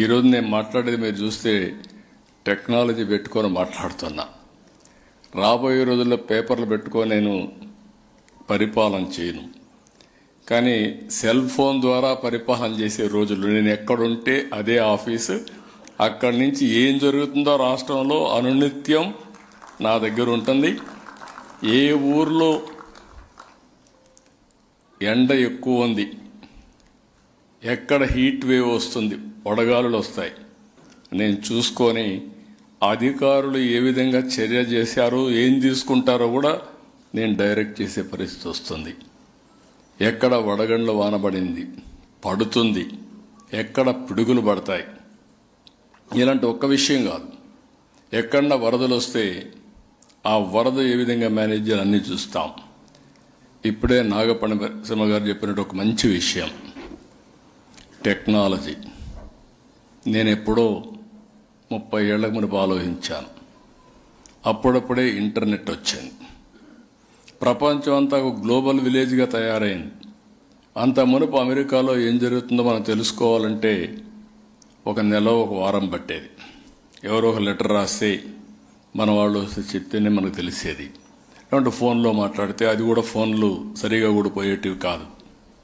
ఈరోజు నేను మాట్లాడేది మీరు చూస్తే టెక్నాలజీ పెట్టుకొని మాట్లాడుతున్నా. రాబోయే రోజుల్లో పేపర్లు పెట్టుకొని నేను పరిపాలన చేయను, కానీ సెల్ ఫోన్ ద్వారా పరిపాలన చేసే రోజులు. నేను ఎక్కడుంటే అదే ఆఫీసు, అక్కడి నుంచి ఏం జరుగుతుందో రాష్ట్రంలో అనునిత్యం నా దగ్గర ఉంటుంది. ఏ ఊర్లో ఎండ ఎక్కువ ఉంది, ఎక్కడ హీట్ వేవ్ వస్తుంది, వడగాలులు వస్తాయి, నేను చూసుకొని అధికారులు ఏ విధంగా చర్య చేశారో ఏం తీసుకుంటారో కూడా నేను డైరెక్ట్ చేసే పరిస్థితి వస్తుంది. ఎక్కడ వడగండ్ల వానబడింది పడుతుంది, ఎక్కడ పిడుగులు పడతాయి, ఇలాంటి ఒక్క విషయం కాదు. ఎక్కడన్నా వరదలు వస్తే ఆ వరద ఏ విధంగా మేనేజ్ చేయాలి అన్నీ చూస్తాం. ఇప్పుడే నాగపణిసింహ గారు చెప్పినట్టు ఒక మంచి విషయం, టెక్నాలజీ. నేను ఎప్పుడో 30 ఏళ్ల మునుపు ఆలోచించాను. అప్పుడప్పుడే ఇంటర్నెట్ వచ్చింది, ప్రపంచం అంతా ఒక గ్లోబల్ విలేజ్గా తయారైంది. అంత మునుపు అమెరికాలో ఏం జరుగుతుందో మనం తెలుసుకోవాలంటే ఒక నెల ఒక వారం పట్టేది. ఎవరో ఒక లెటర్ రాస్తే మన వాళ్ళు చెప్తేనే మనకు తెలిసేది. అంటే ఫోన్లో మాట్లాడితే అది కూడా ఫోన్లు సరిగా కూడా పోయేటివి కాదు.